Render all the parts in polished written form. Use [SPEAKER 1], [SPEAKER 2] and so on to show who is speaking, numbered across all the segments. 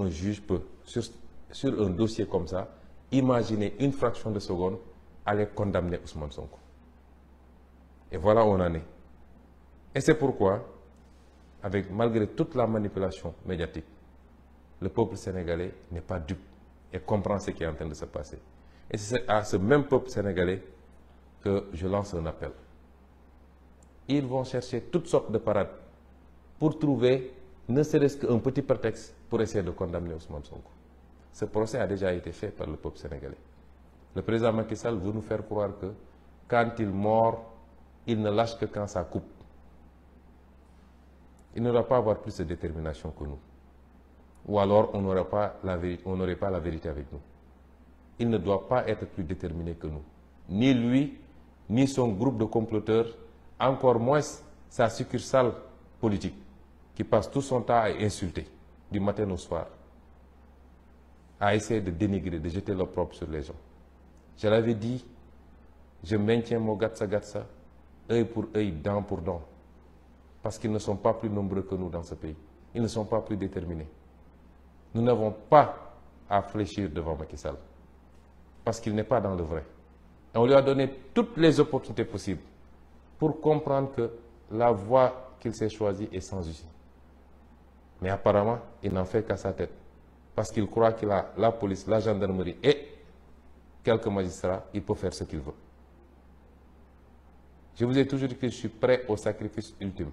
[SPEAKER 1] un juge peut, sur un dossier comme ça, imaginer une fraction de seconde aller condamner Ousmane Sonko. Et voilà où on en est. Et c'est pourquoi, malgré toute la manipulation médiatique, le peuple sénégalais n'est pas dupe et comprend ce qui est en train de se passer. Et c'est à ce même peuple sénégalais que je lance un appel. Ils vont chercher toutes sortes de parades pour trouver, ne serait-ce qu'un petit prétexte pour essayer de condamner Ousmane Sonko. Ce procès a déjà été fait par le peuple sénégalais. Le président Macky Sall veut nous faire croire que quand il mord, il ne lâche que quand ça coupe. Il ne doit pas avoir plus de détermination que nous. Ou alors on n'aurait pas la vérité avec nous. Il ne doit pas être plus déterminé que nous. Ni lui, ni son groupe de comploteurs, encore moins sa succursale politique, qui passe tout son temps à insulter, du matin au soir, à essayer de dénigrer, de jeter l'opprobre sur les gens. Je l'avais dit, je maintiens mon gatsa, œil pour œil, dent pour dent, parce qu'ils ne sont pas plus nombreux que nous dans ce pays. Ils ne sont pas plus déterminés. Nous n'avons pas à fléchir devant Macky Sall, parce qu'il n'est pas dans le vrai. Et on lui a donné toutes les opportunités possibles pour comprendre que la voie qu'il s'est choisie est sans issue. Mais apparemment, il n'en fait qu'à sa tête, parce qu'il croit qu'il a la police, la gendarmerie et quelques magistrats, il peut faire ce qu'il veut. Je vous ai toujours dit que je suis prêt au sacrifice ultime.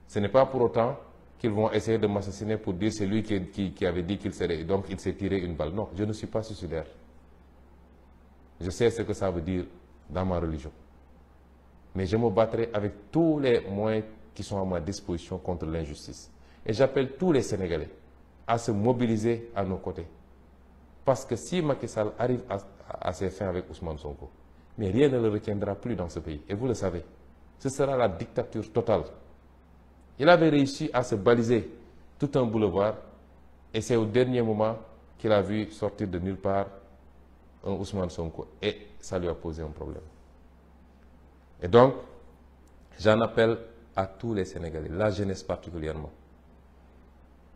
[SPEAKER 1] Ce n'est pas pour autant qu'ils vont essayer de m'assassiner pour dire c'est lui qui avait dit qu'il serait, donc il s'est tiré une balle. Non, je ne suis pas suicidaire. Je sais ce que ça veut dire dans ma religion. Mais je me battrai avec tous les moyens qui sont à ma disposition contre l'injustice. Et j'appelle tous les Sénégalais à se mobiliser à nos côtés. Parce que si Macky Sall arrive à ses fins avec Ousmane Sonko, mais rien ne le retiendra plus dans ce pays. Et vous le savez, ce sera la dictature totale. Il avait réussi à se baliser tout un boulevard et c'est au dernier moment qu'il a vu sortir de nulle part un Ousmane Sonko et ça lui a posé un problème. Et donc, j'en appelle à tous les Sénégalais, la jeunesse particulièrement,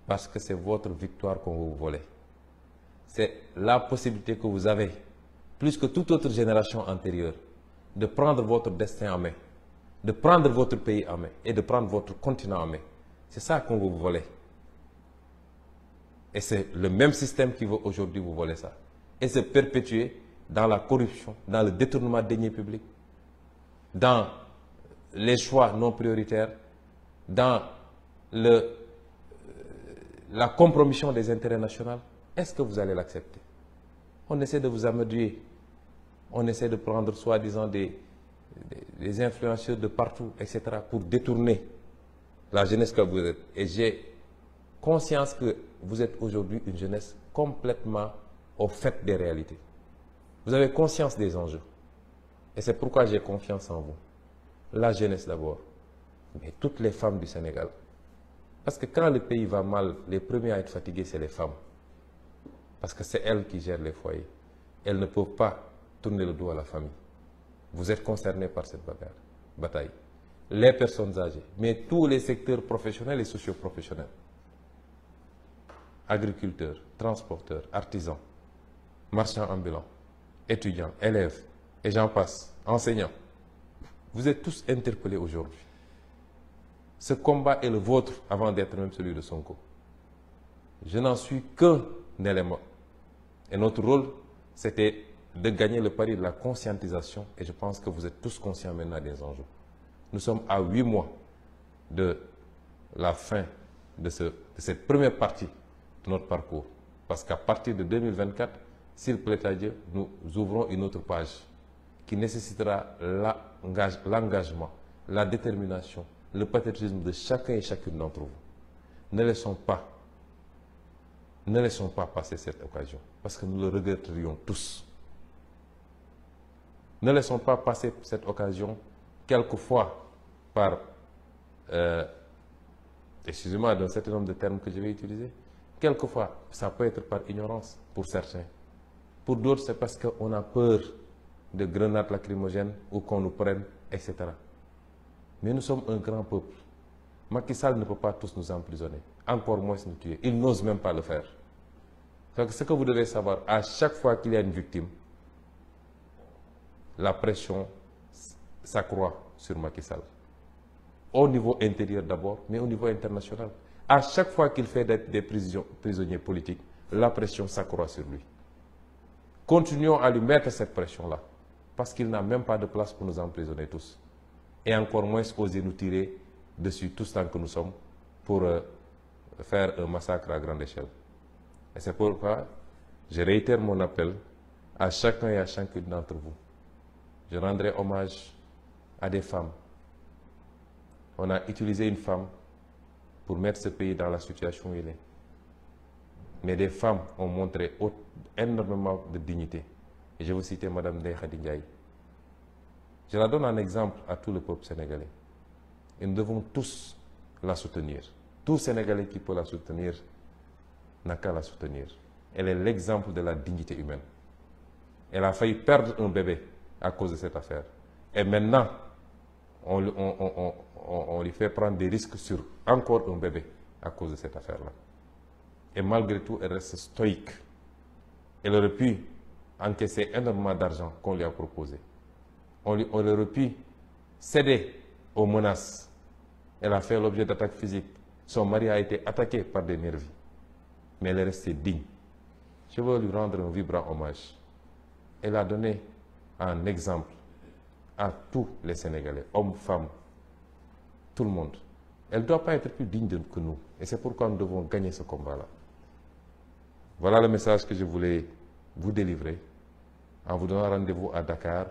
[SPEAKER 1] parce que c'est votre victoire qu'on va vous voler. C'est la possibilité que vous avez, plus que toute autre génération antérieure, de prendre votre destin en main, de prendre votre pays en main et de prendre votre continent en main. C'est ça qu'on va vous voler. Et c'est le même système qui veut aujourd'hui vous voler ça. Et se perpétuer dans la corruption, dans le détournement de deniers publics, dans les choix non prioritaires, dans la compromission des intérêts nationaux. Est-ce que vous allez l'accepter? On essaie de vous amadouer. On essaie de prendre soi-disant des influenceurs de partout, etc., pour détourner la jeunesse que vous êtes. Et j'ai conscience que vous êtes aujourd'hui une jeunesse complètement au fait des réalités. Vous avez conscience des enjeux. Et c'est pourquoi j'ai confiance en vous. La jeunesse d'abord, mais toutes les femmes du Sénégal. Parce que quand le pays va mal, les premiers à être fatigués, c'est les femmes. Parce que c'est elles qui gèrent les foyers. Elles ne peuvent pas tourner le dos à la famille. Vous êtes concernés par cette bataille. Les personnes âgées, mais tous les secteurs professionnels et socio-professionnels. Agriculteurs, transporteurs, artisans, marchands ambulants, étudiants, élèves, et j'en passe, enseignants. Vous êtes tous interpellés aujourd'hui. Ce combat est le vôtre avant d'être même celui de Sonko. Je n'en suis qu'un élément. Et notre rôle, c'était de gagner le pari de la conscientisation. Et je pense que vous êtes tous conscients maintenant des enjeux. Nous sommes à 8 mois de la fin de cette première partie de notre parcours. Parce qu'à partir de 2024, s'il plaît à Dieu, nous ouvrons une autre page qui nécessitera l'engagement, la détermination, le patriotisme de chacun et chacune d'entre vous. Ne laissons pas passer cette occasion, parce que nous le regretterions tous. Ne laissons pas passer cette occasion, quelquefois par, excusez-moi d'un certain nombre de termes que je vais utiliser, quelquefois ça peut être par ignorance pour certains. Pour d'autres, c'est parce qu'on a peur de grenades lacrymogènes ou qu'on nous prenne, etc. Mais nous sommes un grand peuple. Macky Sall ne peut pas tous nous emprisonner, encore moins nous tuer. Il n'ose même pas le faire. Donc ce que vous devez savoir, à chaque fois qu'il y a une victime, la pression s'accroît sur Macky Sall. Au niveau intérieur d'abord, mais au niveau international. À chaque fois qu'il fait des prisonniers politiques, la pression s'accroît sur lui. Continuons à lui mettre cette pression-là, parce qu'il n'a même pas de place pour nous emprisonner tous. Et encore moins oser nous tirer dessus tous tant que nous sommes pour faire un massacre à grande échelle. Et c'est pourquoi je réitère mon appel à chacun et à chacune d'entre vous. Je rendrai hommage à des femmes. On a utilisé une femme pour mettre ce pays dans la situation où il est. Mais des femmes ont montré énormément de dignité. Et je veux citer Mme Ndeye Khady Ndiaye. Je la donne en exemple à tout le peuple sénégalais. Et nous devons tous la soutenir. Tout Sénégalais qui peut la soutenir n'a qu'à la soutenir. Elle est l'exemple de la dignité humaine. Elle a failli perdre un bébé à cause de cette affaire. Et maintenant, on lui fait prendre des risques sur encore un bébé à cause de cette affaire-là. Et malgré tout, elle reste stoïque. Elle aurait pu encaisser énormément d'argent qu'on lui a proposé. On aurait pu céder aux menaces. Elle a fait l'objet d'attaques physiques. Son mari a été attaqué par des nervis. Mais elle est restée digne. Je veux lui rendre un vibrant hommage. Elle a donné un exemple à tous les Sénégalais, hommes, femmes, tout le monde. Elle ne doit pas être plus digne que nous. Et c'est pourquoi nous devons gagner ce combat-là. Voilà le message que je voulais vous délivrer en vous donnant rendez-vous à Dakar